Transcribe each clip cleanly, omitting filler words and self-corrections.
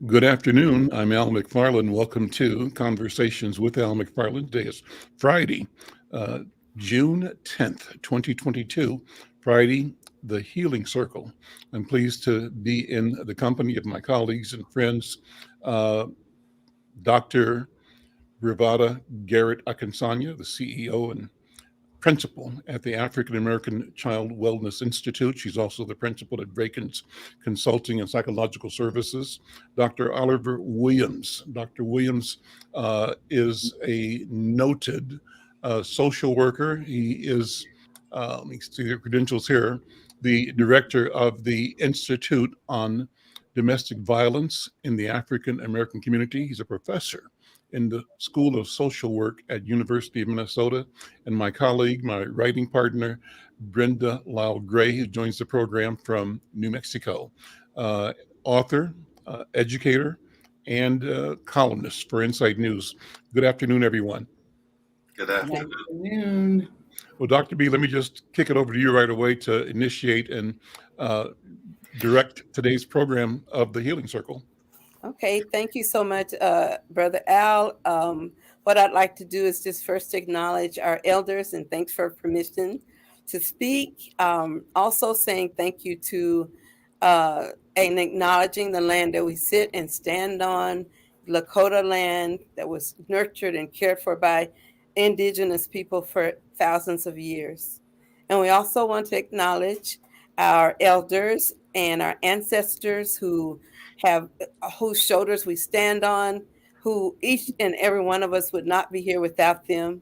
Good afternoon. I'm Al McFarlane. Welcome to Conversations with Al McFarlane. Today is Friday, uh, June 10th, 2022. Friday, the Healing Circle. I'm pleased to be in the company of my colleagues and friends, uh, Dr. Bravada Garrett-Akinsanya, the CEO and principal at the African American Child Wellness Institute. She's also the principal at Draken's Consulting and Psychological Services. Dr. Oliver Williams. Dr. Williams is a noted social worker. He is, let me see the credentials here, the director of the Institute on Domestic Violence in the African American Community. He's a professor in the School of Social Work at University of Minnesota, and my colleague, my writing partner, Brenda Lyle Gray, who joins the program from New Mexico, uh, author, educator, and columnist for Inside News. Good afternoon, everyone. Good Good afternoon. afternoon. Well, Dr. B, let me just kick it over to you right away to initiate and uh, direct today's program of the Healing Circle. Okay, thank you so much, Brother Al. What I'd like to do is just first acknowledge our elders and thanks for permission to speak. Also, saying thank you to and acknowledging the land that we sit and stand on, Lakota land that was nurtured and cared for by indigenous people for thousands of years. And we also want to acknowledge our elders and our ancestors have whose shoulders we stand on, who each and every one of us would not be here without them.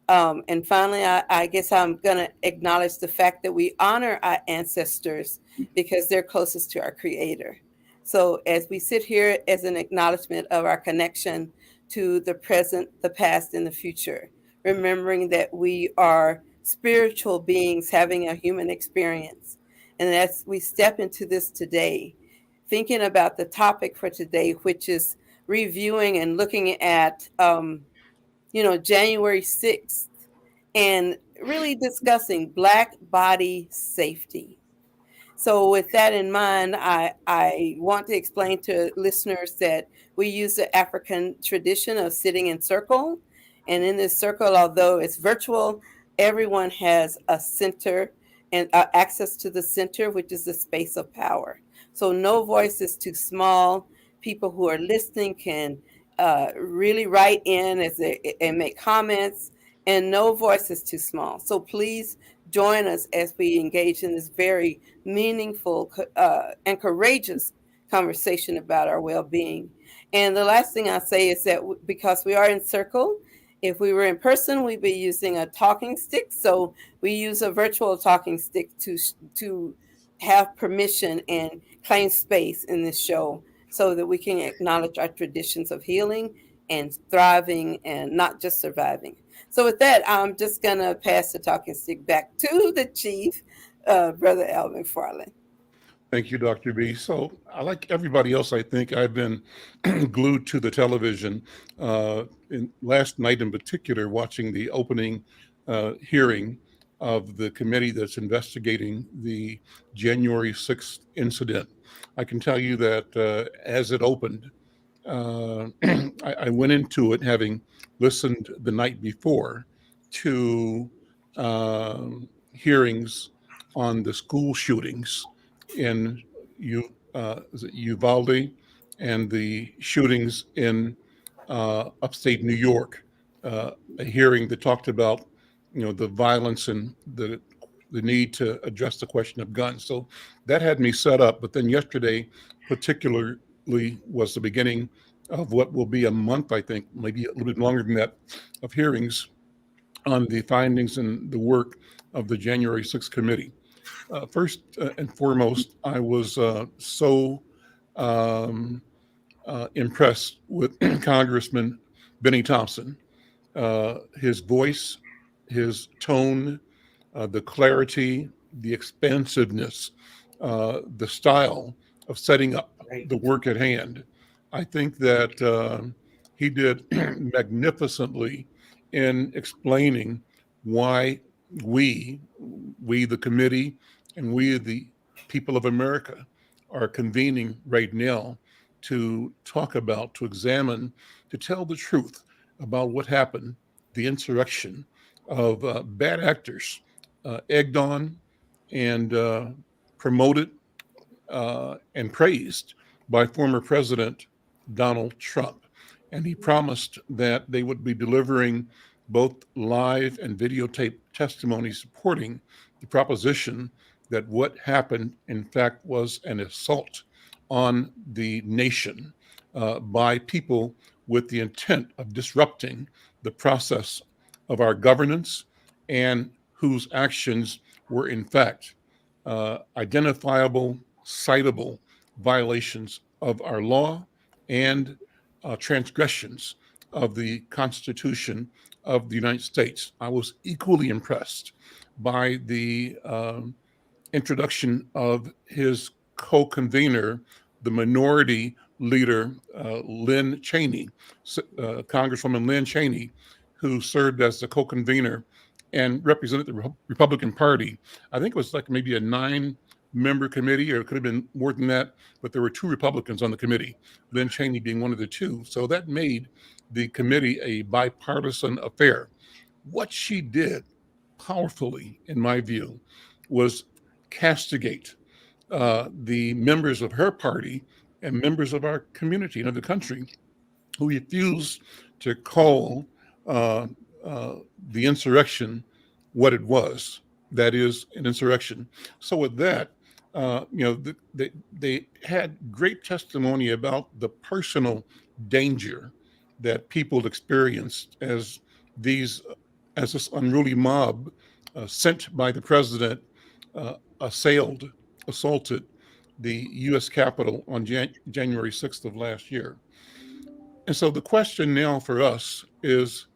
And finally, I guess I'm going to acknowledge the fact that we honor our ancestors because they're closest to our Creator. So as we sit here as an acknowledgement of our connection to the present, the past, and the future, remembering that we are spiritual beings having a human experience. And as we step into this today, thinking about the topic for today, which is reviewing and looking at, January 6th and really discussing Black body safety. So, with that in mind, I want to explain to listeners that we use the African tradition of sitting in circle. And in this circle, although it's virtual, everyone has a center and access to the center, which is the space of power. So, no voice is too small. People who are listening can really write in and make comments, and no voice is too small. So, please join us as we engage in this very meaningful and courageous conversation about our well-being. And the last thing I'll say is that because we are in circle, if we were in person, we'd be using a talking stick. So we use a virtual talking stick to have permission and claim space in this show so that we can acknowledge our traditions of healing and thriving and not just surviving. So with that, I'm just going to pass the talking stick back to the chief, Brother Al McFarlane. Thank you, Dr. B. So, like everybody else, I think I've been glued to the television. Last night, in particular, watching the opening hearing of the committee that's investigating the January 6th incident. I can tell you that as it opened, I went into it having listened the night before to hearings on the school shootings in Uvalde and the shootings in upstate New York. A hearing that talked about, the violence and the need to address the question of guns. So that had me set up. But then yesterday, particularly, was the beginning of what will be a month, I think, maybe a little bit longer than that, of hearings on the findings and the work of the January 6th committee. First and foremost, I was so um, impressed with Congressman Benny Thompson. His voice, his tone, the clarity, the expansiveness, the style of setting up the work at hand. I think that he did magnificently in explaining why we, the committee, and we, the people of America, are convening right now to talk about, to examine, to tell the truth about what happened, the insurrection of bad actors egged on and promoted and praised by former President Donald Trump. And he promised that they would be delivering both live and videotape testimony supporting the proposition that what happened, in fact, was an assault on the nation by people with the intent of disrupting the process of our governance and whose actions were, in fact, identifiable, citable violations of our law and transgressions of the Constitution of the United States. I was equally impressed by the introduction of his co-convener, the minority leader, Lynn Cheney, Congresswoman Lynn Cheney, who served as the co-convener and represented the Republican Party. I think it was like maybe a 9-member committee, or it could have been more than that, but there were 2 Republicans on the committee, Lynn Cheney being one of the 2. So that made the committee a bipartisan affair. What she did powerfully, in my view, was castigate the members of her party and members of our community and of the country who refused to call the insurrection what it was, that is, an insurrection. So with that, they had great testimony about the personal danger that people experienced as this unruly mob sent by the president assaulted the U.S. Capitol on January 6th of last year. And so the question now for us is,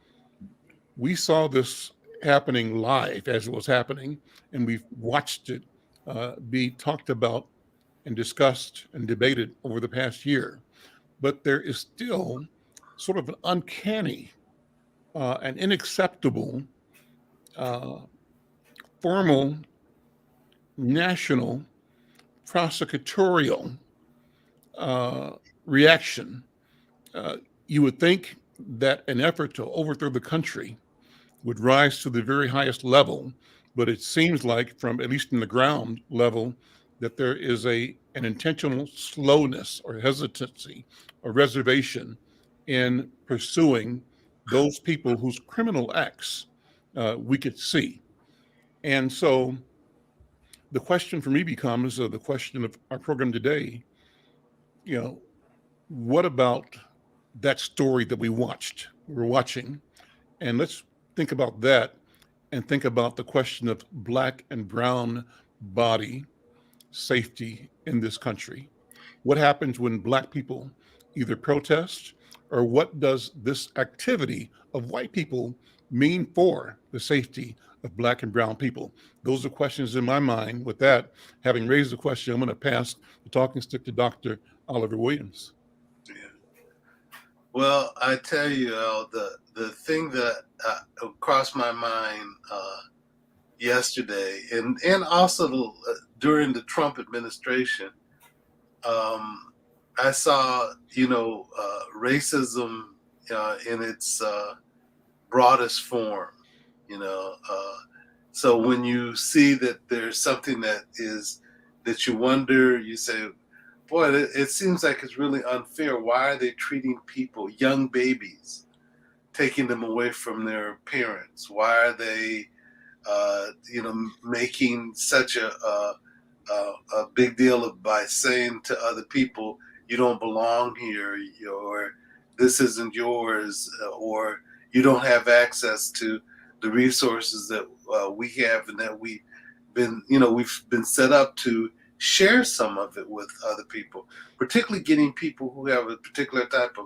we saw this happening live as it was happening, and we've watched it be talked about and discussed and debated over the past year. But there is still sort of an uncanny and unacceptable formal national prosecutorial reaction. You would think that an effort to overthrow the country would rise to the very highest level, but it seems like, from at least in the ground level, that there is an intentional slowness or hesitancy or reservation in pursuing those people whose criminal acts we could see. And so the question for me becomes the question of our program today, what about that story that we're watching? And let's think about that and think about the question of Black and brown body safety in this country. What happens when Black people either protest, or what does this activity of white people mean for the safety of Black and brown people? Those are questions in my mind. With that, having raised the question, I'm going to pass the talking stick to Dr. Oliver Williams. Yeah. Well, I tell you, the thing that crossed my mind yesterday, and also during the Trump administration, I saw, racism in its broadest form. So when you see that there's something that you wonder, you say, boy, it seems like it's really unfair. Why are they treating people, young babies, taking them away from their parents? Why are they, making such a big deal by saying to other people, you don't belong here, or this isn't yours, or you don't have access to the resources that we have, and that we've been set up to share some of it with other people, particularly getting people who have a particular type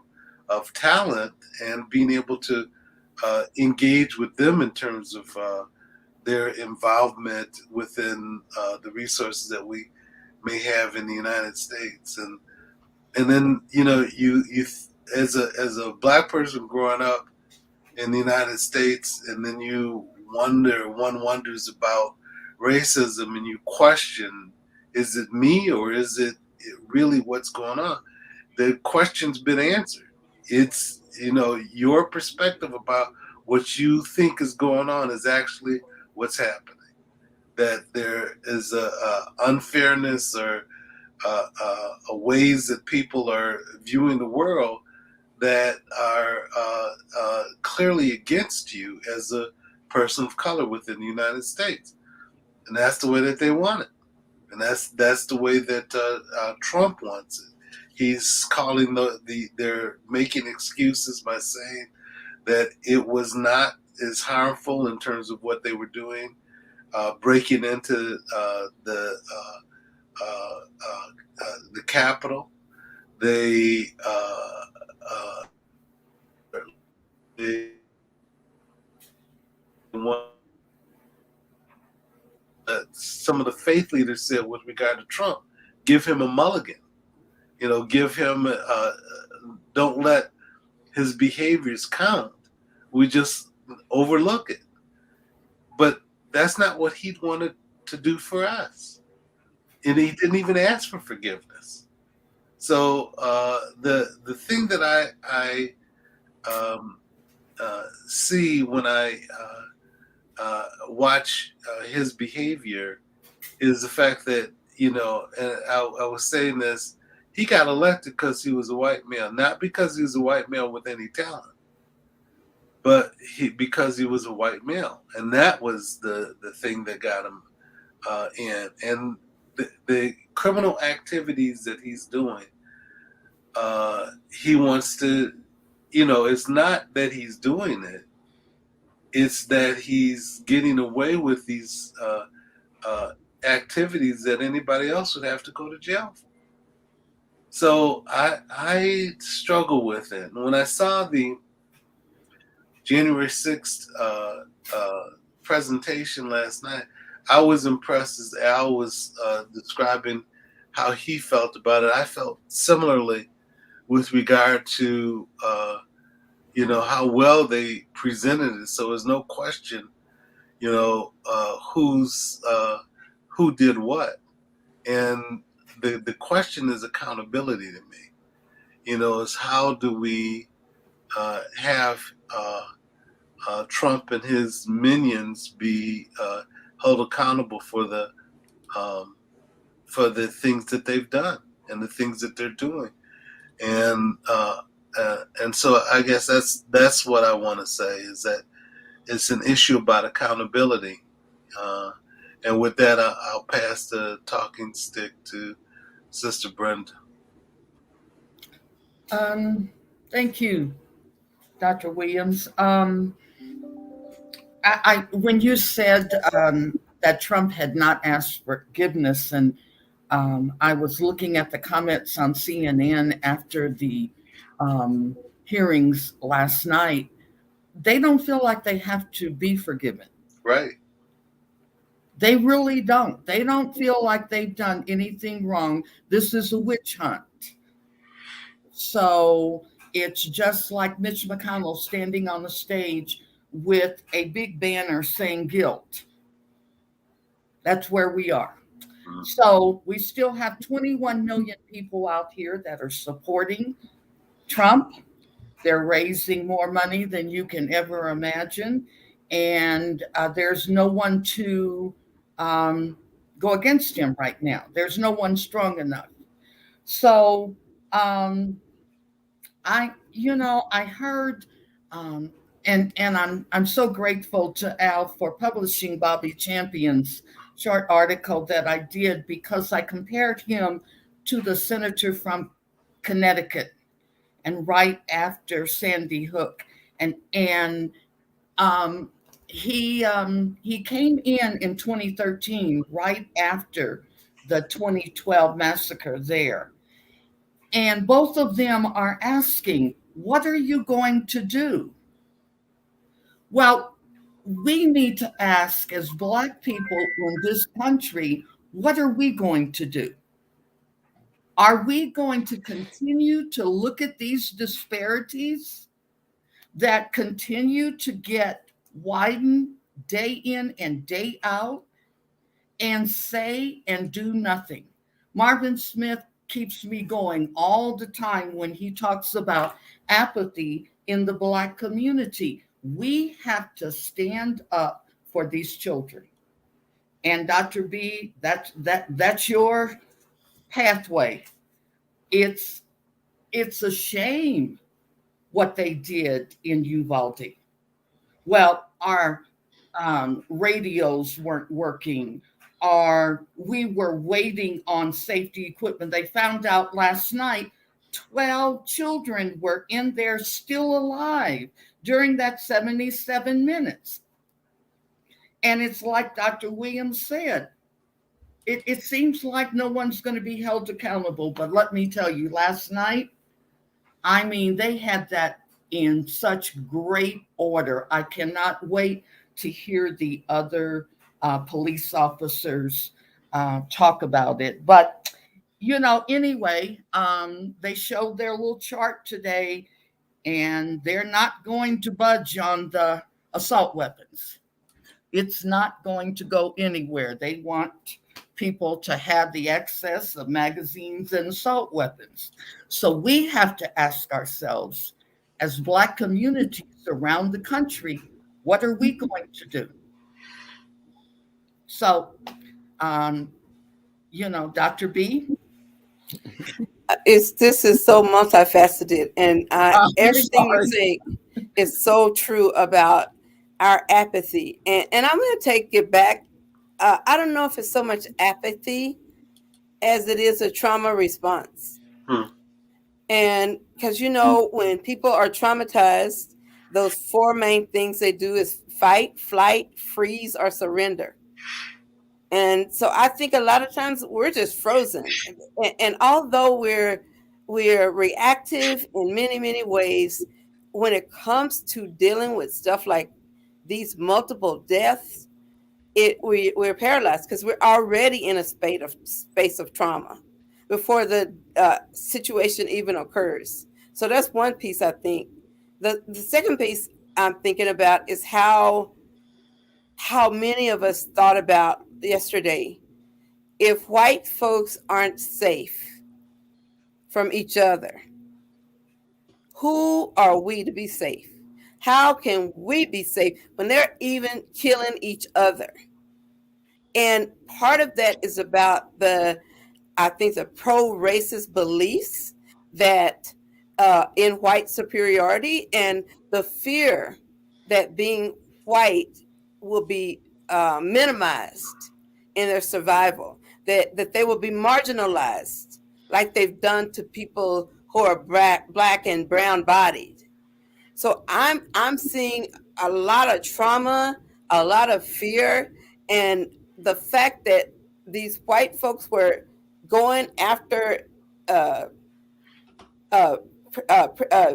of talent and being able to engage with them in terms of their involvement within the resources that we may have in the United States. And then, you as a Black person growing up in the United States, and then one wonders about racism, and you question, is it me, or is it really what's going on? the question's been answered. It's, your perspective about what you think is going on is actually what's happening. That there is a unfairness or a ways that people are viewing the world that are clearly against you as a person of color within the United States, and that's the way that they want it, and that's the way that Trump wants it. He's calling they're making excuses by saying that it was not as harmful in terms of what they were doing, breaking into the Capitol. They, they want, some of the faith leaders said with regard to Trump, give him a mulligan. Give him, don't let his behaviors count. We just overlook it. But that's not what he wanted to do for us. And he didn't even ask for forgiveness. So the thing that I see when I watch his behavior is the fact that, and I was saying this, he got elected because he was a white male, not because he was a white male with any talent, but because he was a white male. And that was the thing that got him in. And the criminal activities that he's doing, he wants to, it's not that he's doing it, it's that he's getting away with these activities that anybody else would have to go to jail for. So I struggle with it. And when I saw the January 6th presentation last night, I was impressed as Al was describing how he felt about it. I felt similarly with regard to how well they presented it. So there's no question, who did what, and the question is accountability to me. Is how do we have Trump and his minions be held accountable for the things that they've done and the things that they're doing, and so I guess that's what I want to say, is that it's an issue about accountability. And with that, I'll pass the talking stick to Sister Brenda. Thank you, Dr. Williams. When you said that Trump had not asked for forgiveness, and I was looking at the comments on CNN after the hearings last night, they don't feel like they have to be forgiven. Right. They really don't. They don't feel like they've done anything wrong. This is a witch hunt. So it's just like Mitch McConnell standing on the stage with a big banner saying guilt. That's where we are. So we still have 21 million people out here that are supporting Trump. They're raising more money than you can ever imagine. And there's no one to go against him right now. There's no one strong enough. So I heard, and I'm so grateful to Al for publishing Bobby Champion's short article that I did, because I compared him to the senator from Connecticut, and right after Sandy Hook, and he came in 2013, right after the 2012 massacre there. And both of them are asking, what are you going to do? Well, we need to ask, as Black people in this country, what are we going to do? Are we going to continue to look at these disparities that continue to get widened day in and day out, and say and do nothing? Marvin Smith keeps me going all the time when he talks about apathy in the Black community. We have to stand up for these children. And Dr. B, that's your pathway. It's a shame what they did in Uvalde. Well, our radios weren't working. We were waiting on safety equipment. They found out last night 12 children were in there still alive during that 77 minutes. And it's like Dr. Williams said, it seems like no one's going to be held accountable. But let me tell you, last night, I mean, they had that in such great order. I cannot wait to hear the other police officers talk about it. But, anyway, they showed their little chart today, and they're not going to budge on the assault weapons. It's not going to go anywhere. They want people to have the access of magazines and assault weapons. So we have to ask ourselves, as Black communities around the country, what are we going to do? So, Dr. B? This is so multifaceted, and everything you say is so true about our apathy. And I'm going to take it back. I don't know if it's so much apathy as it is a trauma response. And because, when people are traumatized, those four main things they do is fight, flight, freeze, or surrender. And so I think a lot of times we're just frozen. And although we're reactive in many, many ways, when it comes to dealing with stuff like these multiple deaths, we're paralyzed because we're already in a space of trauma before the situation even occurs. So that's one piece, I think. The second piece I'm thinking about is how many of us thought about yesterday, if white folks aren't safe from each other, who are we to be safe? How can we be safe when they're even killing each other? And part of that is about I think the pro-racist beliefs that in white superiority and the fear that being white will be minimized in their survival, that they will be marginalized like they've done to people who are black and brown bodied. So I'm seeing a lot of trauma, a lot of fear, and the fact that these white folks were going after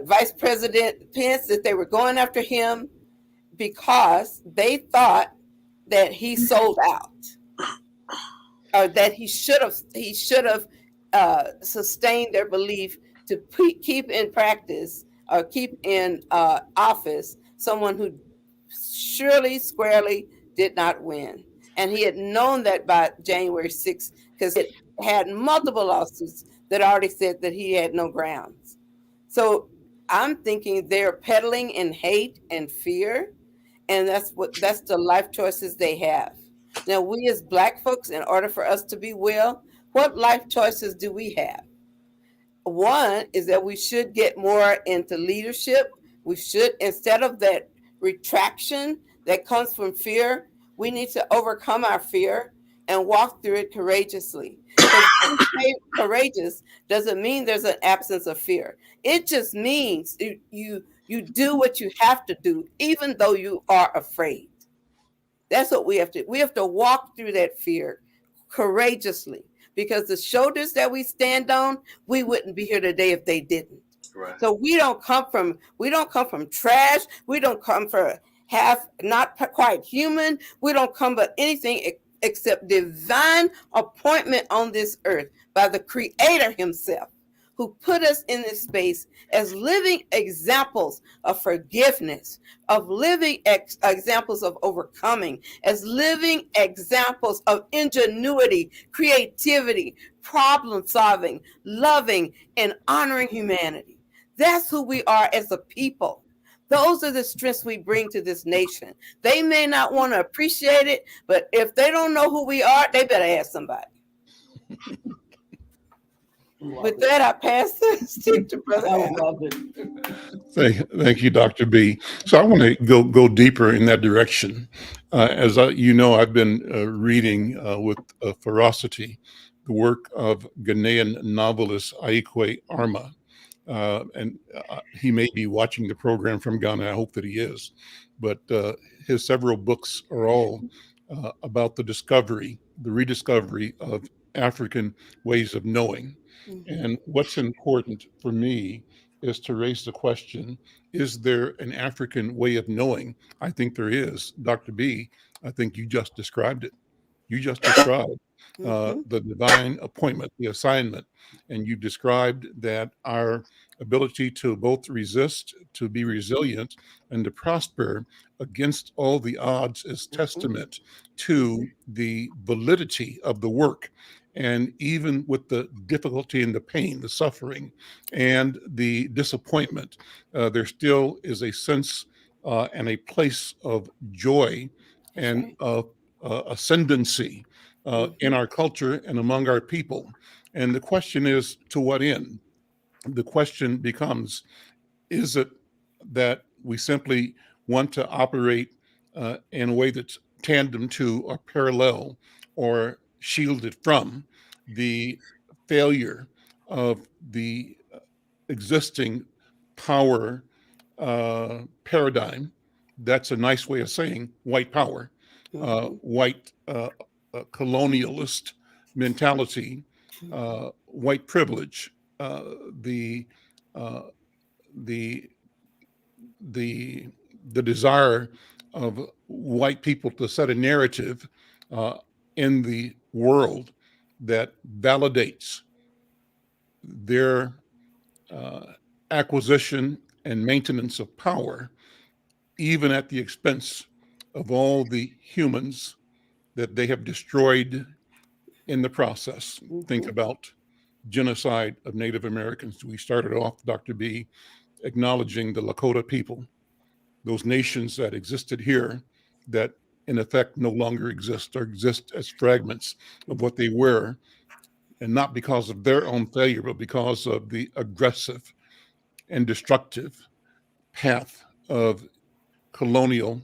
Vice President Pence, that they were going after him because they thought that he sold out, or that he should have sustained their belief to keep in practice or keep in office someone who surely squarely did not win. And he had known that by January 6th because it had multiple lawsuits that already said that he had no grounds. So I'm thinking they're peddling in hate and fear, and that's the life choices they have. Now, we as Black folks, in order for us to be well, what life choices do we have? One is that we should get more into leadership. We should, instead of that retraction that comes from fear, we need to overcome our fear and walk through it courageously. Courageous doesn't mean there's an absence of fear. It just means you do what you have to do, even though you are afraid. That's what we have to. We have to walk through that fear courageously, because the shoulders that we stand on, we wouldn't be here today if they didn't. Right. So we don't come from trash. We don't come from not quite human. We don't come from anything except divine appointment on this earth by the Creator himself, who put us in this space as living examples of forgiveness, of living examples of overcoming, as living examples of ingenuity, creativity, problem solving, loving, and honoring humanity. That's who we are as a people. Those are the strengths we bring to this nation. They may not want to appreciate it, but if they don't know who we are, they better ask somebody. With that, I pass the stick to Brother I Al. love it. Thank you, Dr. B. So I want to go deeper in that direction. You know, I've been reading with ferocity the work of Ghanaian novelist Aikwe Arma. He may be watching the program from Ghana. I hope that he is. But his several books are all about the rediscovery of African ways of knowing. And what's important for me is to raise the question, is there an African way of knowing? I think there is. Dr. B, I think you just described it. You just described the divine appointment, the assignment, and you described that our ability to both resist, to be resilient, and to prosper against all the odds is testament to the validity of the work. And even with the difficulty and the pain, the suffering, and the disappointment, there still is a sense and a place of joy and ascendancy in our culture and among our people. And the question is, to what end? The question becomes, is it that we simply want to operate in a way that's tandem to or parallel or shielded from the failure of the existing power paradigm? That's a nice way of saying white power, white colonialist mentality, white privilege, the the the desire of white people to set a narrative in the world that validates their acquisition and maintenance of power, even at the expense of all the humans that they have destroyed in the process. Think about genocide of Native Americans. We started off, Dr. B, acknowledging the Lakota people, those nations that existed here that in effect no longer exist or exist as fragments of what they were, and not because of their own failure, but because of the aggressive and destructive path of colonial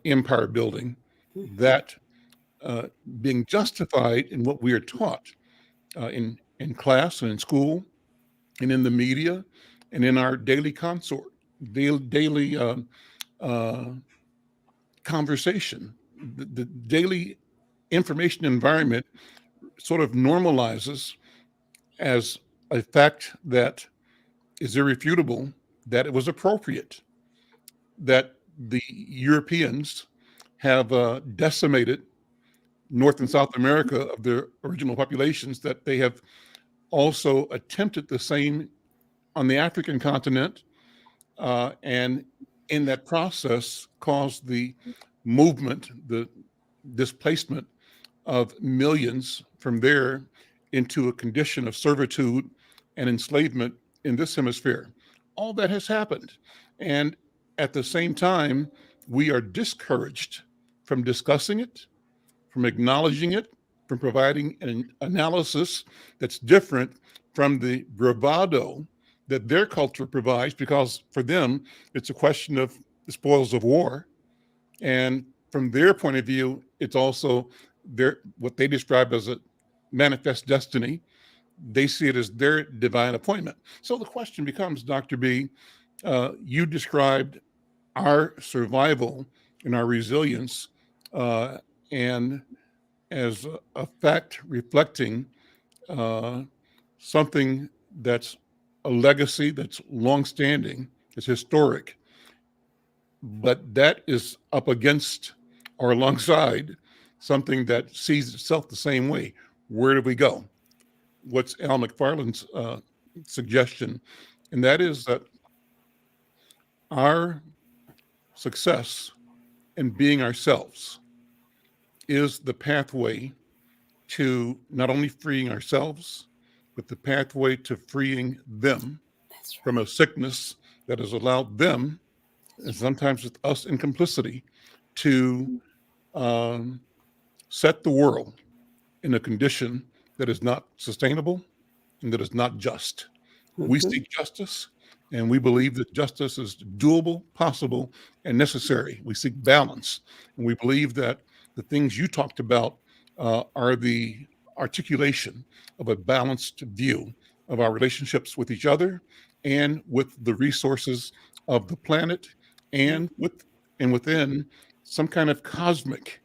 empire building, that being justified in what we are taught in class and in school and in the media and in our daily daily conversation. The daily information environment sort of normalizes as a fact that is irrefutable that it was appropriate that the Europeans have decimated North and South America of their original populations, that they have also attempted the same on the African continent, and in that process caused the movement, the displacement of millions from there into a condition of servitude and enslavement in this hemisphere. All that has happened. And at the same time, we are discouraged from discussing it, from acknowledging it, from providing an analysis that's different from the bravado that their culture provides, because for them, it's a question of the spoils of war. And from their point of view, it's also what they describe as a manifest destiny. They see it as their divine appointment. So the question becomes, Dr. B, you described our survival and our resilience and as a fact reflecting something that's a legacy that's longstanding, it's historic, but that is up against or alongside something that sees itself the same way. Where do we go? What's Al McFarlane's suggestion? And that is that our success in being ourselves is the pathway to not only freeing ourselves, but the pathway to freeing them That's right. from a sickness that has allowed them, and sometimes with us in complicity, to set the world in a condition that is not sustainable and that is not just. We Mhm. seek justice, and we believe that justice is doable, possible, and necessary. We seek balance, and we believe that the things you talked about are the articulation of a balanced view of our relationships with each other and with the resources of the planet, and within some kind of cosmic,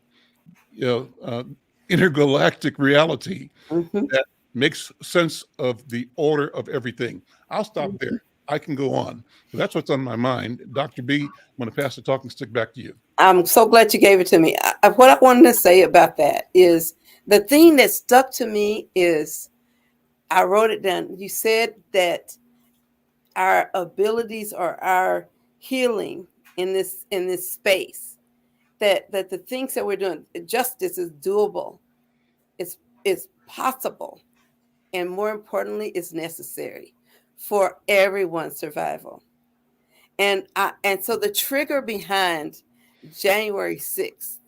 you know, intergalactic reality Mhm. that makes sense of the order of everything. I'll stop Mhm. there. I can go on, but that's what's on my mind. Dr. B, I'm going to pass the talking stick back to you. I'm so glad you gave it to me. What I wanted to say about that is the thing that stuck to me is I wrote it down. You said that our abilities or our healing in this space, that the things that we're doing, justice is doable, it's possible, and more importantly, it's necessary for everyone's survival. And so the trigger behind January 6th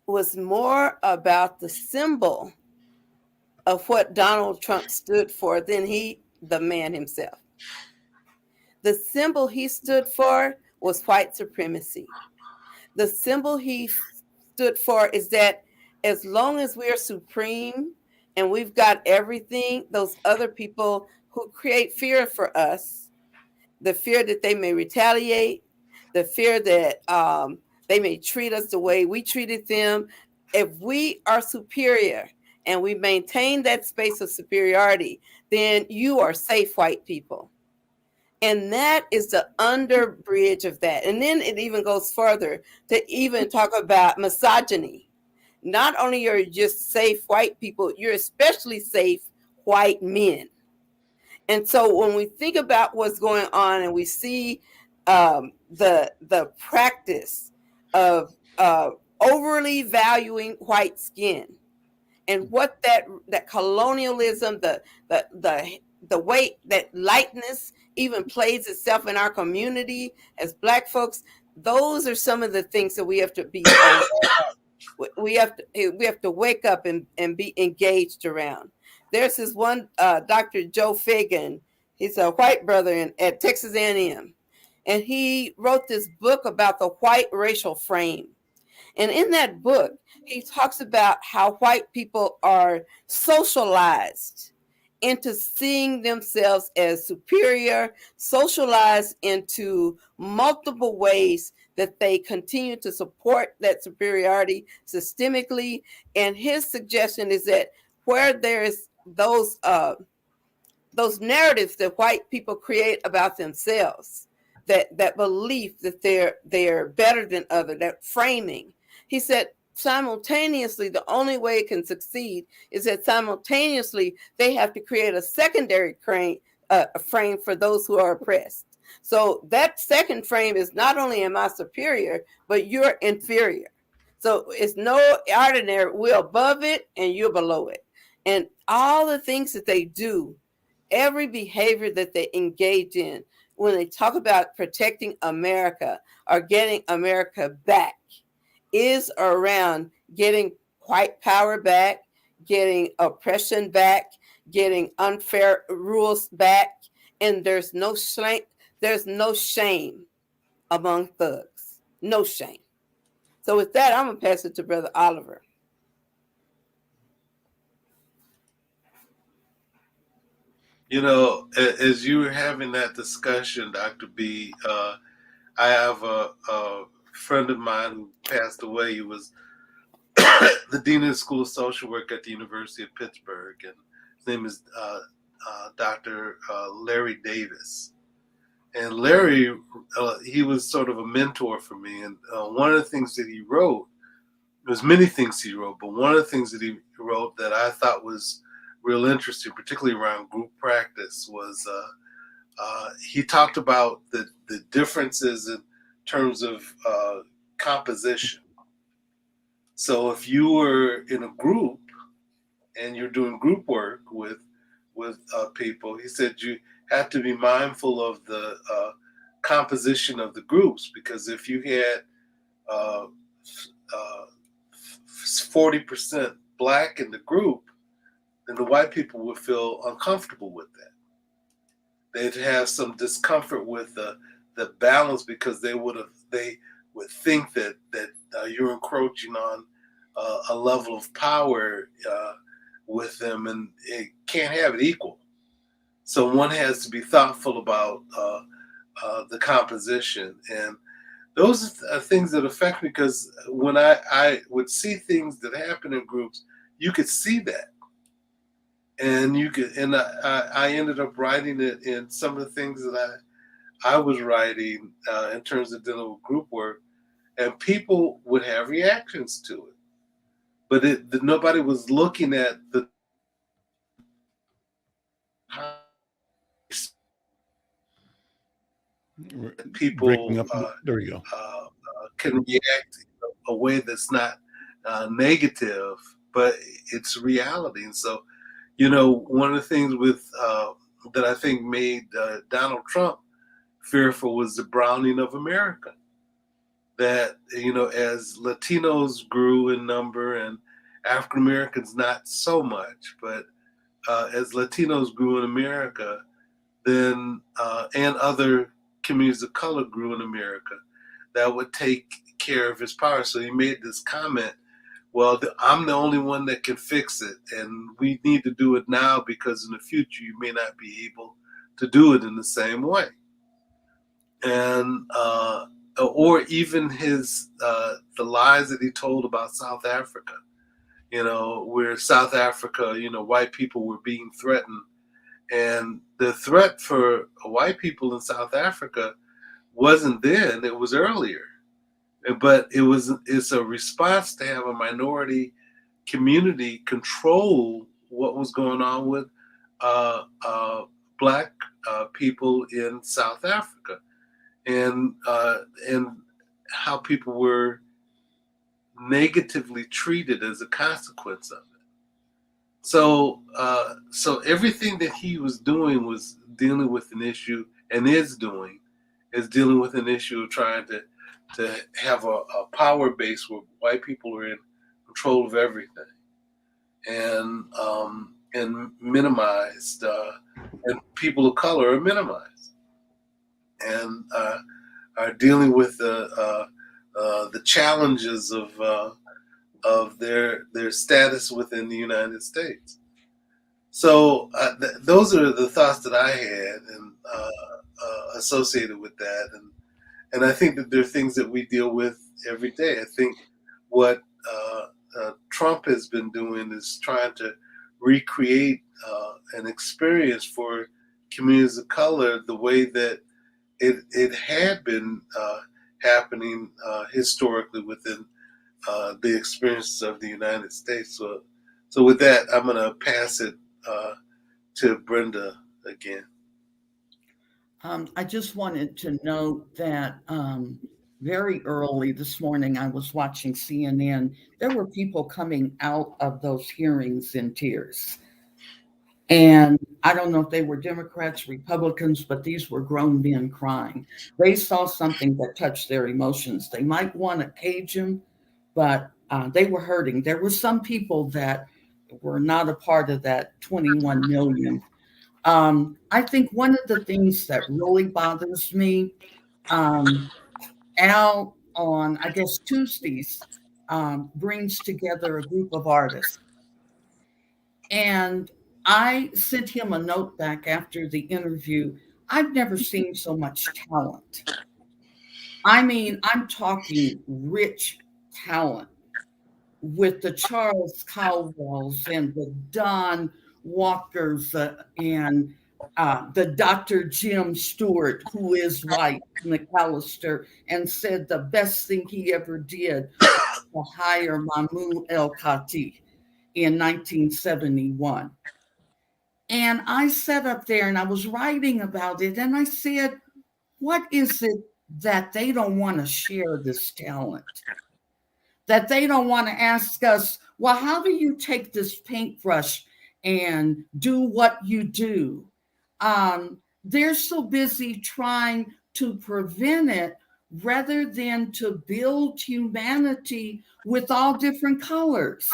was more about the symbol of what Donald Trump stood for than the man himself. The symbol he stood for was white supremacy. The symbol he stood for is that as long as we're supreme and we've got everything, those other people who create fear for us, the fear that they may retaliate, the fear that they may treat us the way we treated them, if we are superior and we maintain that space of superiority, then you are safe, white people. And that is the underbridge of that. And then it even goes further to even talk about misogyny. Not only are you just safe white people, you're especially safe white men. And so when we think about what's going on and we see the practice of overly valuing white skin, and what that colonialism, the way that lightness even plays itself in our community as Black folks, those are some of the things that we have to be aware of. We have to wake up and be engaged around. There's this one Dr. Joe Fagan. He's a white brother at Texas A&M, and he wrote this book about the white racial frame. And in that book, he talks about how white people are socialized into seeing themselves as superior, socialized into multiple ways that they continue to support that superiority systemically. And his suggestion is that where there's those narratives that white people create about themselves, that belief that they're better than other, that framing. He said simultaneously the only way it can succeed is that simultaneously they have to create a secondary frame for those who are oppressed. So that second frame is not only am I superior, but you're inferior. So it's no ordinary, we're above it and you're below it. And all the things that they do, every behavior that they engage in, when they talk about protecting America or getting America back, is around getting white power back, getting oppression back, getting unfair rules back, and there's no shame among thugs. No shame. So with that, I'm gonna pass it to Brother Oliver. You know, as you were having that discussion, Dr. B, I have a friend of mine who passed away. He was the dean of the School of Social Work at the University of Pittsburgh, and his name is Dr. Larry Davis. And Larry, he was sort of a mentor for me. And one of the things that he wrote, there's many things he wrote, but one of the things that he wrote that I thought was real interesting, particularly around group practice, was he talked about the differences in terms of composition. So if you were in a group and you're doing group work with people, he said you have to be mindful of the composition of the groups, because if you had 40% black in the group, then the white people would feel uncomfortable with that. They'd have some discomfort with the balance, because they would think that you're encroaching on a level of power with them, and it can't have it equal. So one has to be thoughtful about the composition, and those are things that affect me, because when I would see things that happen in groups, you could see that. And I ended up writing it in some of the things that I was writing in terms of dealing with group work, and people would have reactions to it, but nobody was looking at the people Breaking up. There we go. can react in a way that's not negative, but it's reality. And so, one of the things that I think made Donald Trump fearful was the browning of America. That, as Latinos grew in number and African Americans not so much, but as Latinos grew in America, then and other communities of color grew in America, that would take care of his power. So he made this comment, well, I'm the only one that can fix it, and we need to do it now, because in the future you may not be able to do it in the same way. And or even his the lies that he told about South Africa, where South Africa, white people were being threatened, and the threat for white people in South Africa wasn't then; it was earlier. But it's a response to have a minority community control what was going on with black people in South Africa, and how people were negatively treated as a consequence of it. So everything that he was doing was dealing with an issue, and is dealing with an issue of trying to have a power base where white people are in control of everything, and minimized, and people of color are minimized, and are dealing with the challenges of their status within the United States. So those are the thoughts that I had, and associated with that, and I think that there are things that we deal with every day. I think what Trump has been doing is trying to recreate an experience for communities of color the way that it had been happening historically within the experiences of the United States. So with that, I'm going to pass it to Brenda again. I just wanted to note that very early this morning, I was watching CNN. There were people coming out of those hearings in tears. And I don't know if they were Democrats, Republicans, but these were grown men crying. They saw something that touched their emotions. They might want to cage him, but they were hurting. There were some people that were not a part of that 21 million. I think one of the things that really bothers me, Al on, I guess, Tuesdays, brings together a group of artists. And I sent him a note back after the interview. I've never seen so much talent. I mean, I'm talking rich talent with the Charles Cowells and the Don Walkers and the Dr. Jim Stewart, who is white, McAllister, and said the best thing he ever did was to hire Mahmoud El-Kati in 1971. And I sat up there and I was writing about it, and I said, what is it that they don't want to share this talent? that they don't want to ask us, well, how do you take this paintbrush and do what you do? They're so busy trying to prevent it rather than to build humanity with all different colors,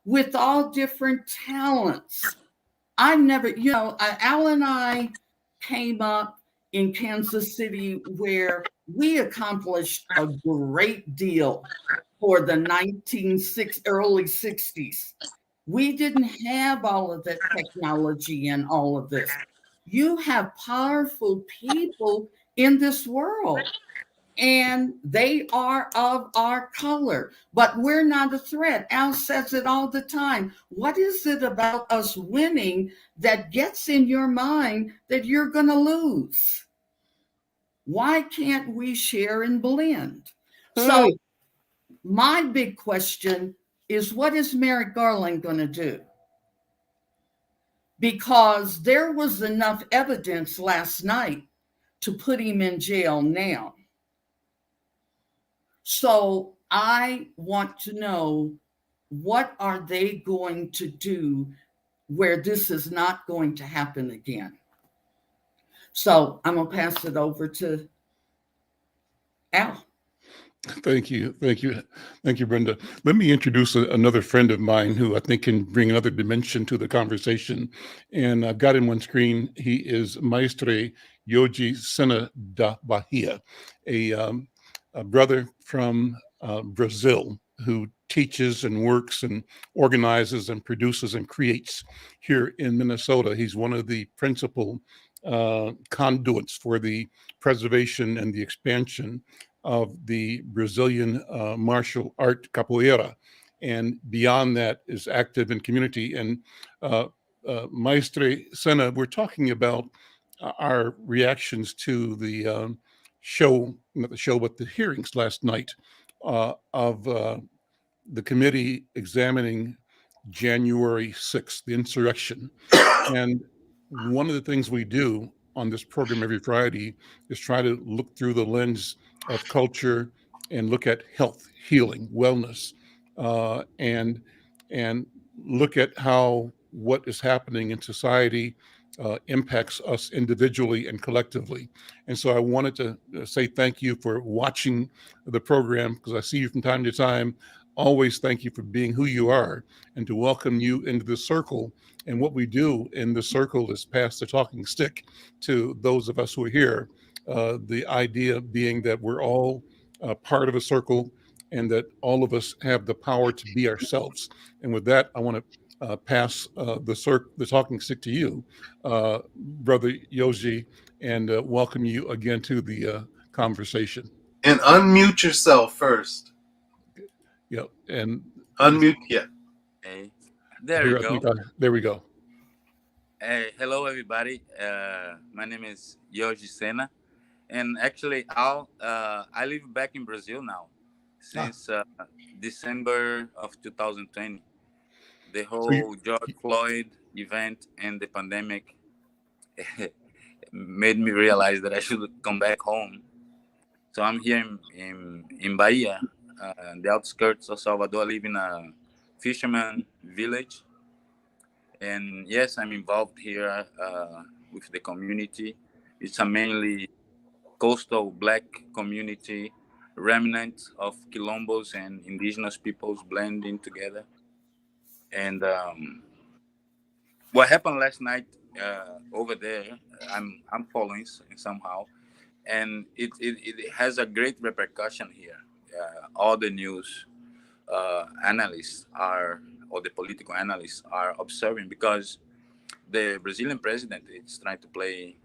with all different talents. I never, Al and I came up in Kansas City where we accomplished a great deal for the early 60s. We didn't have all of that technology and all of this. You have powerful people in this world, and they are of our color, but we're not a threat. Al says it all the time. What is it about us winning that gets in your mind that you're going to lose? Why can't we share and blend? So my big question is, what is Merrick Garland going to do? Because there was enough evidence last night to put him in jail now. So I want to know, what are they going to do where this is not going to happen again? So I'm going to pass it over to Al. Thank you. Thank you. Thank you, Brenda. Let me introduce another friend of mine who I think can bring another dimension to the conversation. And I've got him on screen. He is Maestre Yoji Sena da Bahia, a brother from Brazil who teaches and works and organizes and produces and creates here in Minnesota. He's one of the principal conduits for the preservation and the expansion of the Brazilian martial art capoeira, and beyond that is active in community. And Maestre Sena, we're talking about our reactions to the show, not the show, but the hearings last night of the committee examining January 6th, the insurrection. And one of the things we do on this program every Friday is try to look through the lens of culture and look at health, healing, wellness, and look at how what is happening in society impacts us individually and collectively. And so I wanted to say thank you for watching the program, because I see you from time to time. Always thank you for being who you are, and to welcome you into the circle. And what we do in the circle is pass the talking stick to those of us who are here. The idea being that we're all part of a circle, and that all of us have the power to be ourselves. And with that, I want to pass the talking stick to you, Brother Yoji, and welcome you again to the conversation. And unmute yourself first. Yeah, and unmute. Yeah. Hey, there you go. There we go. Hey, hello everybody. My name is Yoji Sena, and actually, I live back in Brazil now since December of 2020. The whole George Floyd event and the pandemic made me realize that I should come back home. So I'm here in Bahia, the outskirts of Salvador. I live in a fisherman village. And yes, I'm involved here with the community. It's a mainly coastal Black community, remnant of Quilombos and indigenous peoples blending together. And what happened last night over there, I'm following somehow, and it has a great repercussion here. All the news analysts or the political analysts are observing, because the Brazilian president is trying to play,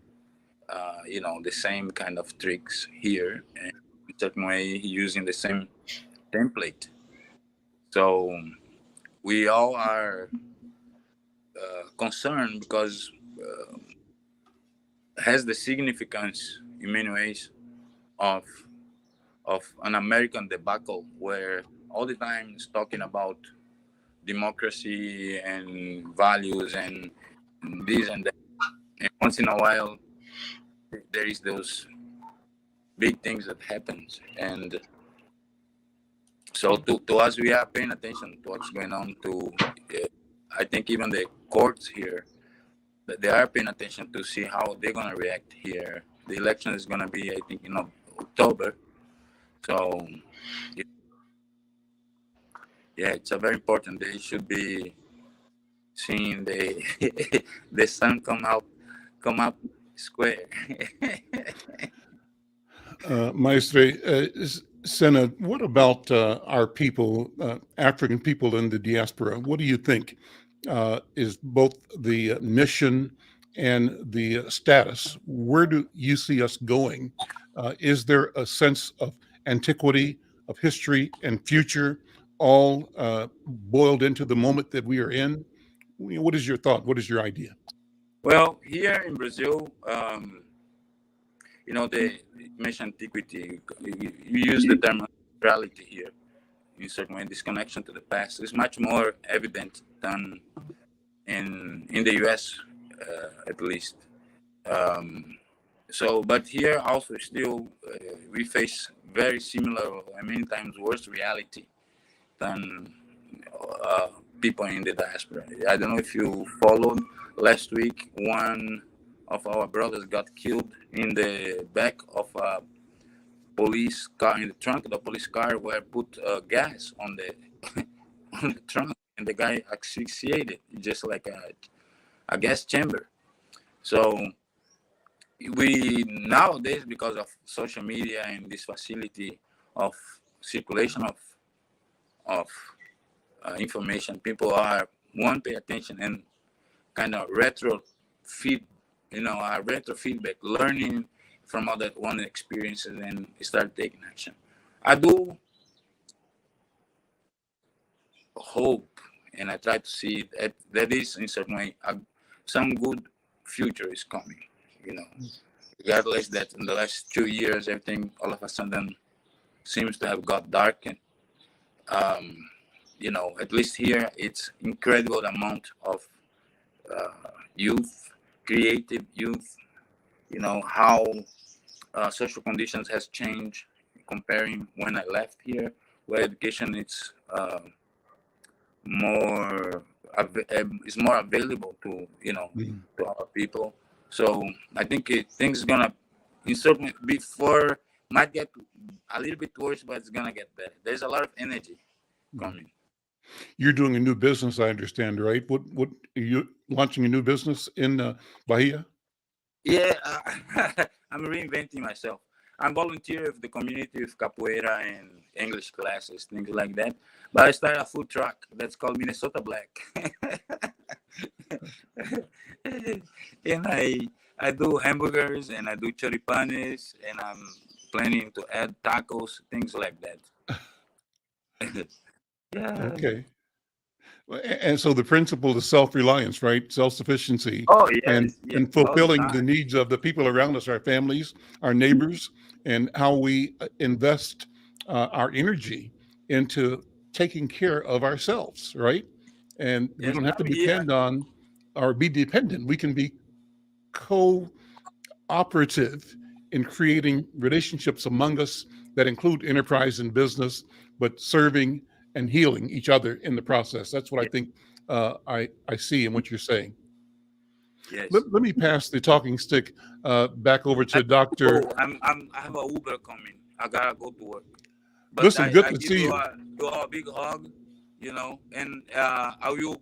the same kind of tricks here, and in a certain way using the same template. So we all are concerned, because it has the significance in many ways of an American debacle, where all the time it's talking about democracy and values and this and that. And once in a while, there is those big things that happens, and So to us, we are paying attention to what's going on. I think even the courts here, that they are paying attention to see how they're gonna react here. The election is gonna be, I think, in October. So yeah, it's a very important. They should be seeing the the sun come up square. Maestre, Senna, what about our people, African people in the diaspora? What do you think is both the mission and the status? Where do you see us going? Is there a sense of antiquity, of history, and future, all boiled into the moment that we are in? What is your thought? What is your idea? Well, here in Brazil, they mention antiquity. You use the term reality here. In certain way, this connection to the past is much more evident than in the U.S. At least. But here also still we face very similar, or many times worse reality than people in the diaspora. I don't know if you followed last week, one of our brothers got killed in the back of a police car, in the trunk of the police car, where put gas on the on the trunk, and the guy asphyxiated, just like a gas chamber. So we nowadays, because of social media and this facility of circulation of information, people pay attention and kind of retro feedback, learning from other one experiences and start taking action. I do hope, and I try to see that is in certain way some good future is coming. Regardless that in the last 2 years everything all of a sudden seems to have got dark, and at least here it's incredible amount of youth, creative youth. How social conditions has changed comparing when I left here, where education is more available to to our people. So I think things gonna before might get a little bit worse, but it's gonna get better. There's a lot of energy coming. You're doing a new business, I understand, right? What are you launching a new business in Bahia? Yeah, I'm reinventing myself. I'm volunteer with the community with capoeira and English classes, things like that. But I started a food truck that's called Minnesota Black. And I do hamburgers and I do choripanes, and I'm planning to add tacos, things like that. Yeah. Okay. And so the principle is self-reliance, right? Self-sufficiency. Oh, yes. And fulfilling the needs of the people around us, our families, our neighbors, and how we invest our energy into taking care of ourselves, right? And we don't have to depend on or be dependent. We can be cooperative in creating relationships among us that include enterprise and business, but serving and healing each other in the process. That's what I think I see in what you're saying. Yes. Let me pass the talking stick back over to Dr. I have a Uber coming. I gotta go to work. But Listen, good to see you. Do a big hug, and I will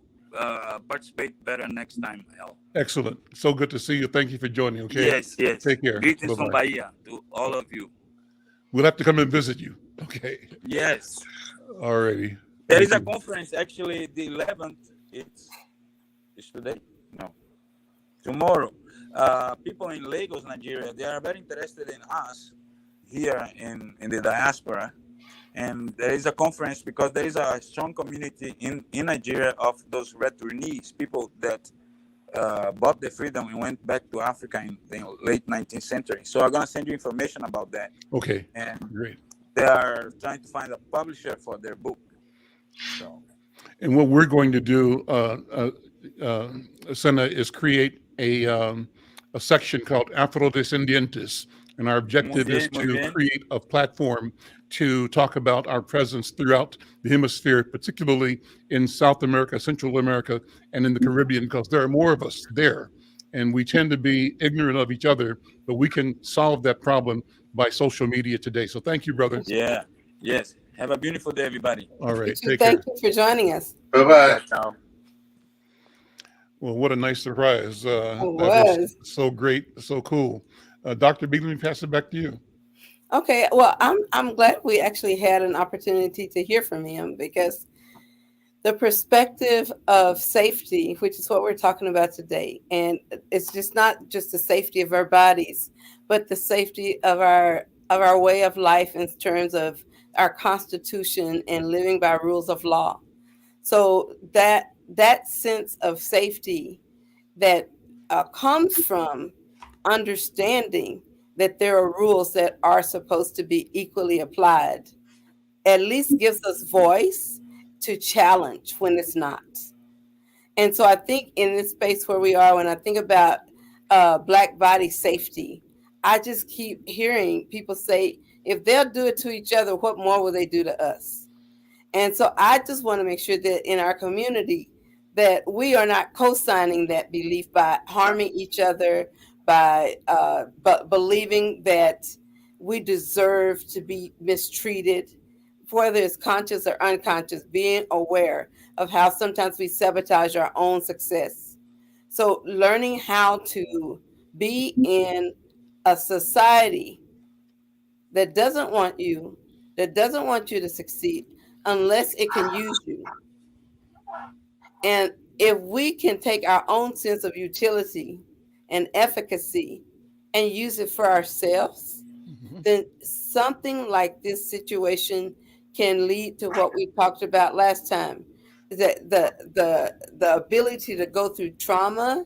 participate better next time, El. Excellent. So good to see you. Thank you for joining. Okay. Yes. Take care. Greetings Bye-bye. from Bahia to all of you. We'll have to come and visit you. Okay. Yes. All righty. There is a conference, actually, the 11th. It's today? No. Tomorrow. People in Lagos, Nigeria, they are very interested in us here in the diaspora. And there is a conference because there is a strong community in Nigeria of those returnees, people that bought the freedom and went back to Africa in the late 19th century. So I'm going to send you information about that. Okay. And great. They are trying to find a publisher for their book. So. And what we're going to do, Senna, is create a section called Afrodescendientes, And our objective is to create a platform to talk about our presence throughout the hemisphere, particularly in South America, Central America, and in the Caribbean, because there are more of us there. And we tend to be ignorant of each other, but we can solve that problem by social media today. So thank you, brother. Yeah. Yes. Have a beautiful day, everybody. All right. Take Thank care. you for joining us. Bye-bye. Ciao. Well, what a nice surprise. That was. was so great, so cool. Dr. B, let me pass it back to you. Okay, well, I'm glad we actually had an opportunity to hear from him, because the perspective of safety, which is what we're talking about today, and it's just not just the safety of our bodies, but the safety of our way of life in terms of our Constitution and living by rules of law. So that sense of safety that comes from understanding that there are rules that are supposed to be equally applied, at least gives us voice to challenge when it's not. And so I think in this space where we are, when I think about Black body safety, I just keep hearing people say, if they'll do it to each other, what more will they do to us? And so I just want to make sure that in our community that we are not co-signing that belief by harming each other, by believing that we deserve to be mistreated, whether it's conscious or unconscious, being aware of how sometimes we sabotage our own success. So learning how to be in a society that doesn't want you to succeed unless it can use you. And if we can take our own sense of utility and efficacy and use it for ourselves, then something like this situation can lead to what we talked about last time, that the ability to go through trauma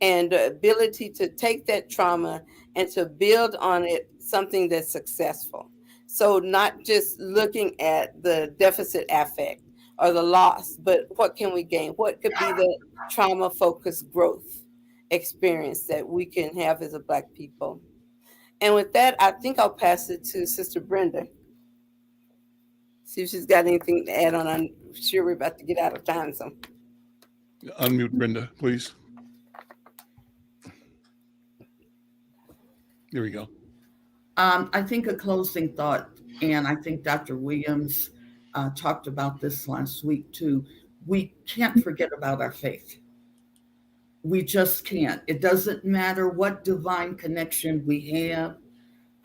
and the ability to take that trauma and to build on it something that's successful. So not just looking at the deficit affect or the loss, but what can we gain? What could be the trauma-focused growth experience that we can have as a Black people? And with that, I think I'll pass it to Sister Brenda. See if she's got anything to add on. I'm sure we're about to get out of time. So Unmute Brenda, please. There we go. I think a closing thought, and I think Dr. Williams talked about this last week too. We can't forget about our faith. We just can't. It doesn't matter what divine connection we have.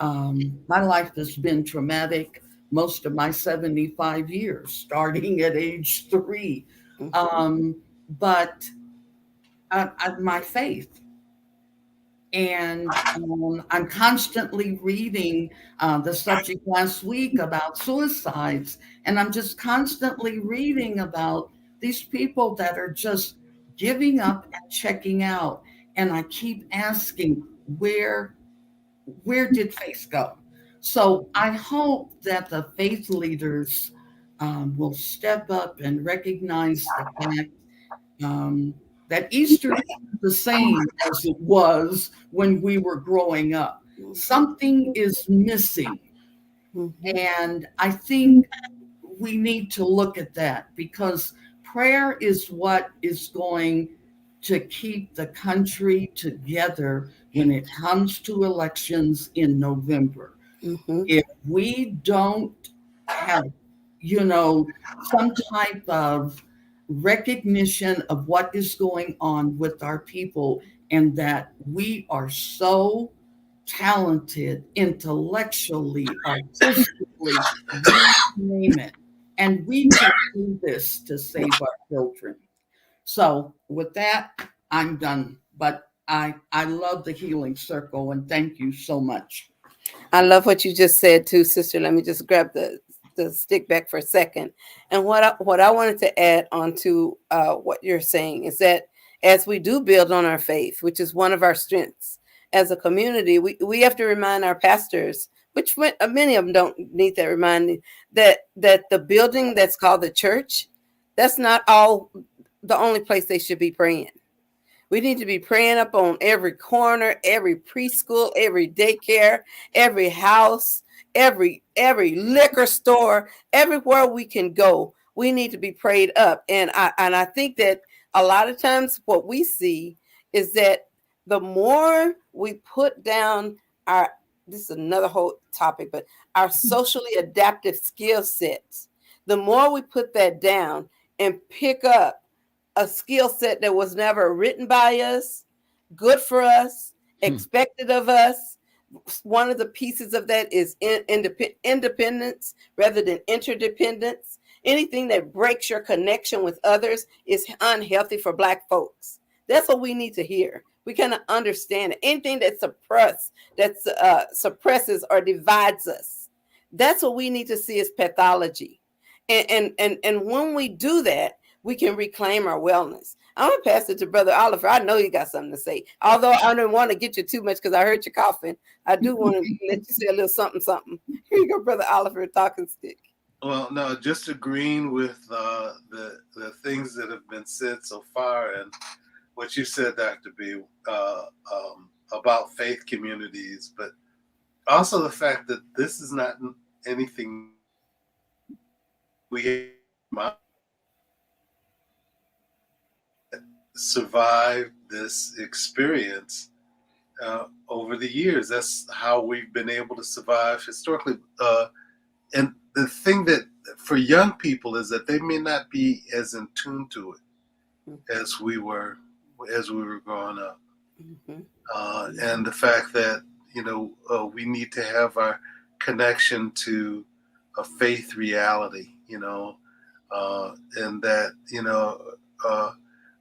My life has been traumatic most of my 75 years, starting at age 3. But my faith. And I'm constantly reading the subject last week about suicides. And I'm just constantly reading about these people that are just giving up and checking out. And I keep asking, where did faith go? So I hope that the faith leaders will step up and recognize the fact that Easter isn't the same as it was when we were growing up. Something is missing. And I think we need to look at that, because prayer is what is going to keep the country together when it comes to elections in November. If we don't have, some type of recognition of what is going on with our people, and that we are so talented intellectually, artistically, name it, and we can do this to save our children. So with that, I'm done. But I love the healing circle, and thank you so much. I love what you just said too, sister. Let me just grab the stick back for a second. And what I wanted to add on to what you're saying is that as we do build on our faith, which is one of our strengths as a community, we have to remind our pastors, which many of them don't need that reminding, that the building that's called the church, that's not all the only place they should be praying. We need to be praying up on every corner, every preschool, every daycare, every house, every liquor store, everywhere we can go. We need to be prayed up. And I think that a lot of times what we see is that the more we put down our, this is another whole topic, but our socially adaptive skill sets, the more we put that down and pick up a skill set that was never written by us, good for us, expected of us. One of the pieces of that is independence rather than interdependence. Anything that breaks your connection with others is unhealthy for Black folks. That's what we need to hear. We kind of understand it. Anything that suppresses or divides us, that's what we need to see as pathology. And when we do that, we can reclaim our wellness. I'm going to pass it to Brother Oliver. I know you got something to say. Although I don't want to get you too much because I heard you coughing. I do want to let you say a little something, something. Here you go, Brother Oliver, talking stick. Well, no, just agreeing with the things that have been said so far, and what you said, Dr. B, about faith communities, but also the fact that this is not anything we survived this experience over the years. That's how we've been able to survive historically. And the thing that for young people is that they may not be as in tune to it as we were growing up. And the fact that, we need to have our connection to a faith reality, and that,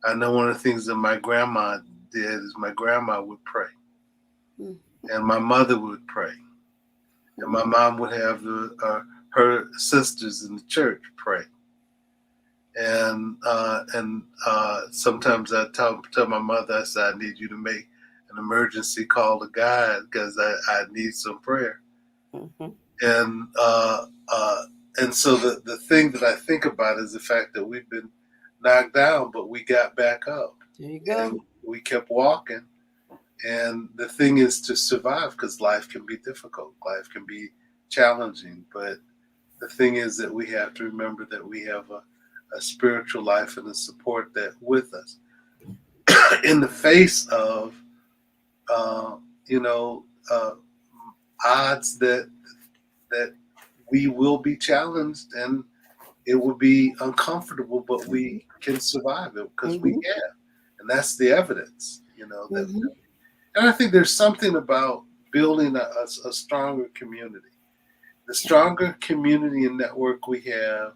I know one of the things that my grandma did is my grandma would pray, and my mother would pray, and my mom would have her sisters in the church pray, and sometimes I tell my mother, I said, I need you to make an emergency call to God because I need some prayer, and so the thing that I think about is the fact that we've been knocked down, but we got back up. There you go. And we kept walking. And the thing is to survive, because life can be difficult. Life can be challenging. But the thing is that we have to remember that we have a spiritual life and a support that with us. In the face of, odds that we will be challenged and it will be uncomfortable, but we can survive it because we have. And that's the evidence, that, and I think there's something about building a stronger community. The stronger community and network we have,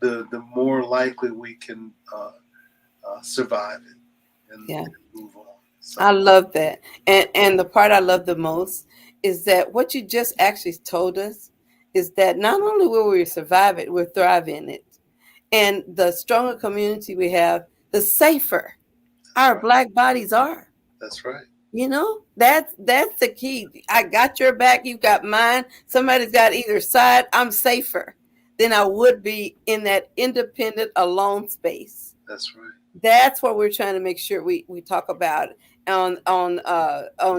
the more likely we can survive it and move on. So. I love that. And the part I love the most is that what you just actually told us is that not only will we survive it, we'll thrive in it. And the stronger community we have, the safer our Black bodies are. That's right. That's the key. I got your back, you got mine. Somebody's got either side. I'm safer than I would be in that independent, alone space. That's right. That's what we're trying to make sure we talk about. On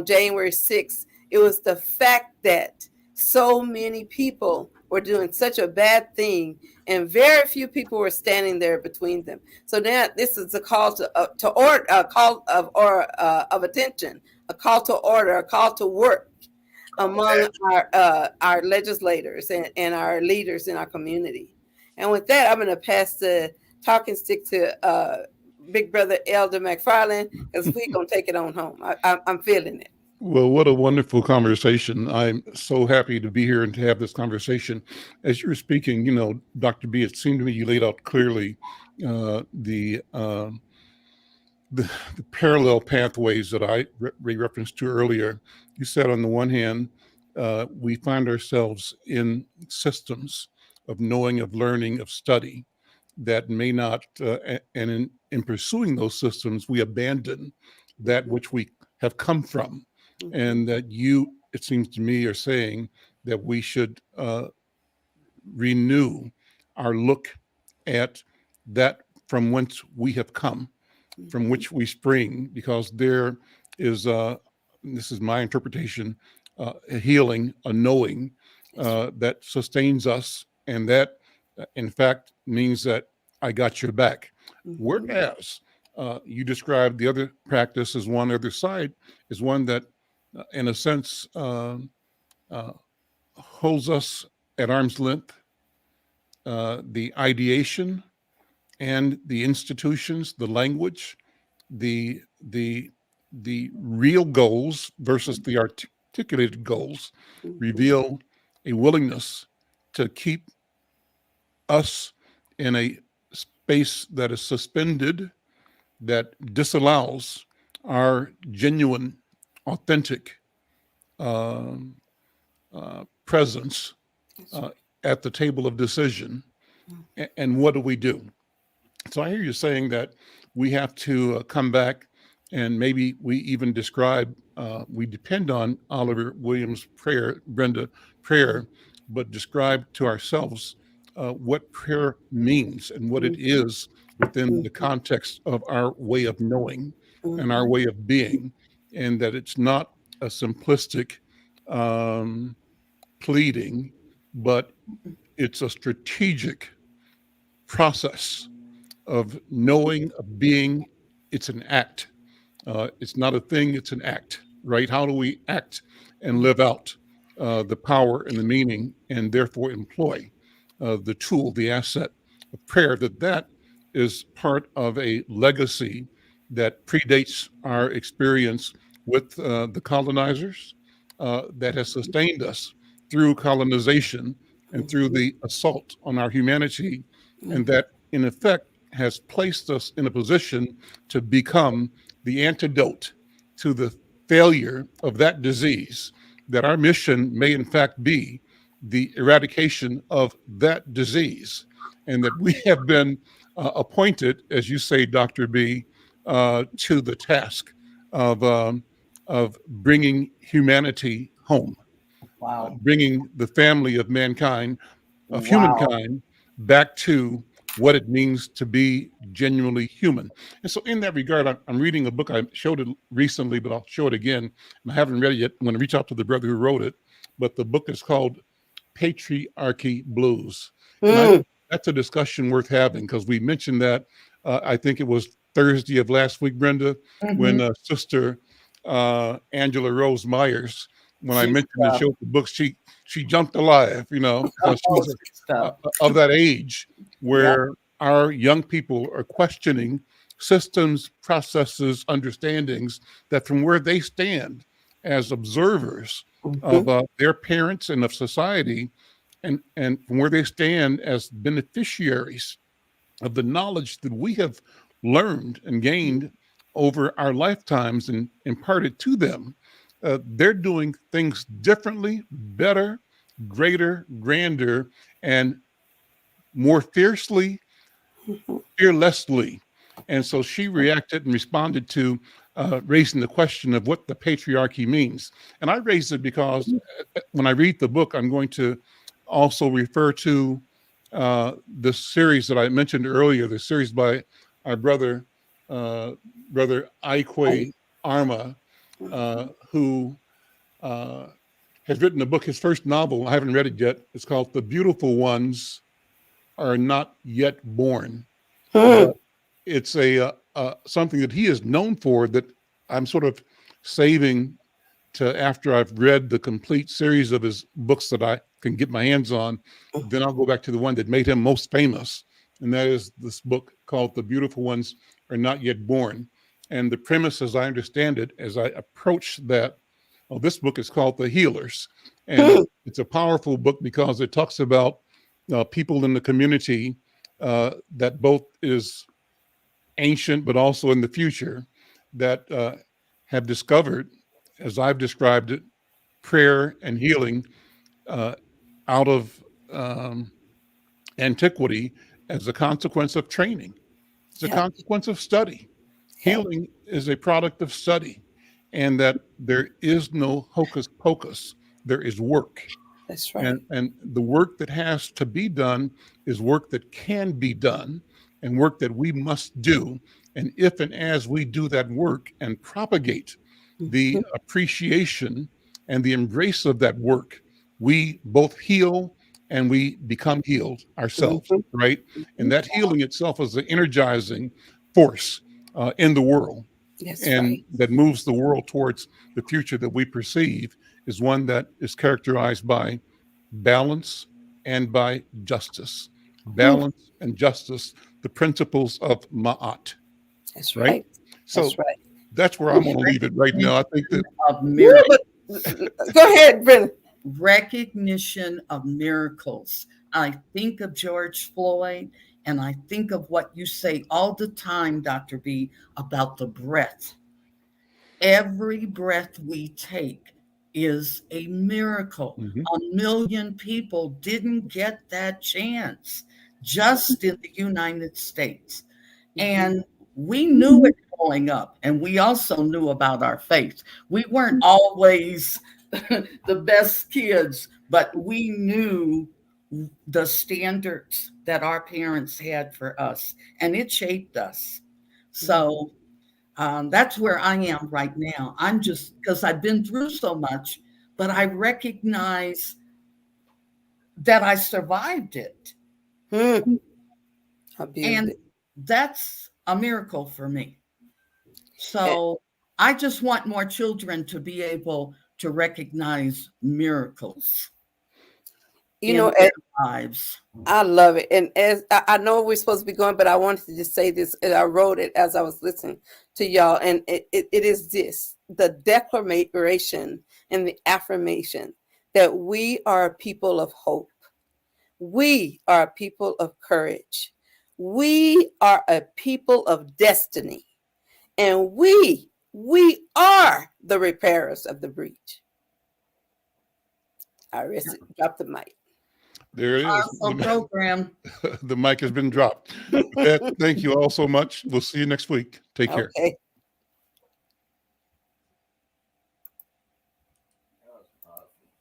January 6th, it was the fact that so many people were doing such a bad thing, and very few people were standing there between them. So now this is a call to order, a call of attention, a call to order, a call to work among our legislators and our leaders in our community. And with that, I'm going to pass the talking stick to Big Brother Elder McFarlane, because we're going to take it on home. I'm feeling it. Well, what a wonderful conversation. I'm so happy to be here and to have this conversation. As you were speaking, Dr. B, it seemed to me you laid out clearly the parallel pathways that I referenced to earlier. You said on the one hand, we find ourselves in systems of knowing, of learning, of study that may not, and in pursuing those systems, we abandon that which we have come from. And that it seems to me, are saying that we should renew our look at that from whence we have come from which we spring, because there is, this is my interpretation, a healing, a knowing that sustains us, and that, in fact, means that I got your back. Whereas you described the other practice as one other side, is one that, in a sense, holds us at arm's length. The ideation and the institutions, the language, the real goals versus the articulated goals reveal a willingness to keep us in a space that is suspended, that disallows our genuine, authentic presence at the table of decision. And what do we do? So I hear you saying that we have to come back, and maybe we even describe, we depend on Oliver Williams' prayer, Brenda, prayer, but describe to ourselves what prayer means and what it is within the context of our way of knowing and our way of being, and that it's not a simplistic pleading, but it's a strategic process of knowing, of being. It's an act. It's not a thing, it's an act, right? How do we act and live out the power and the meaning, and therefore employ the tool, the asset of prayer? That is part of a legacy that predates our experience with the colonizers, that has sustained us through colonization and through the assault on our humanity, and that in effect has placed us in a position to become the antidote to the failure of that disease, that our mission may in fact be the eradication of that disease, and that we have been appointed, as you say, Dr. B, to the task of bringing humanity home. Wow. Bringing the family of mankind, of Wow. humankind, back to what it means to be genuinely human. And so in that regard, I'm reading a book. I showed it recently, but I'll show it again. And I haven't read it yet. I'm going to reach out to the brother who wrote it. But the book is called Patriarchy Blues. And that's a discussion worth having, because we mentioned that, I think it was Thursday of last week, Brenda, when Sister Angela Rose Myers, when I mentioned and showed the book, she jumped alive, because she's of that age where our young people are questioning systems, processes, understandings, that from where they stand as observers of their parents and of society, and from where they stand as beneficiaries of the knowledge that we have learned and gained over our lifetimes and imparted to them, they're doing things differently, better, greater, grander, and more fiercely, fearlessly. And so she reacted and responded to raising the question of what the patriarchy means. And I raised it because when I read the book, I'm going to also refer to the series that I mentioned earlier, the series by our brother Ikwe Arma, who has written a book, his first novel. I haven't read it yet. It's called The Beautiful Ones Are Not Yet Born. It's something that he is known for, that I'm sort of saving to after I've read the complete series of his books that I can get my hands on. Then I'll go back to the one that made him most famous, and that is this book called The Beautiful Ones Are Not Yet Born. And the premise, as I understand it, as I approach that, this book is called The Healers. And it's a powerful book because it talks about people in the community that both is ancient, but also in the future, that have discovered, as I've described it, prayer and healing out of antiquity as a consequence of training. It's a consequence of study. Healing is a product of study, and that there is no hocus pocus. There is work. That's right. And the work that has to be done is work that can be done, and work that we must do And if and as we do that work and propagate the appreciation and the embrace of that work, we both heal and we become healed ourselves, right? And that healing itself is the energizing force in the world. That's And right. that moves the world towards the future that we perceive is one that is characterized by balance and by justice. Balance and justice, the principles of Ma'at, That's right? right. So That's right. that's where I'm going to leave it right now. I think that Of miracles. Go ahead, Brenda. Recognition of miracles. I think of George Floyd, and I think of what you say all the time, Dr. B, about the breath. Every breath we take is a miracle. A million people didn't get that chance just in the United States. And we knew it growing up, and we also knew about our faith. We weren't always the best kids, but we knew the standards that our parents had for us, and it shaped us. So that's where I am right now. I'm just, because I've been through so much, but I recognize that I survived it. And that's a miracle for me. So I just want more children to be able to recognize miracles in their lives. I love it. And as I know we're supposed to be going, but I wanted to just say this, and I wrote it as I was listening to y'all. And it is this, the declaration and the affirmation that we are a people of hope. We are a people of courage. We are a people of destiny. And we are the repairers of the breach. I dropped the mic. there it is. Program. The mic has been dropped. With that, thank you all so much. We'll see you next week. Take care. Okay.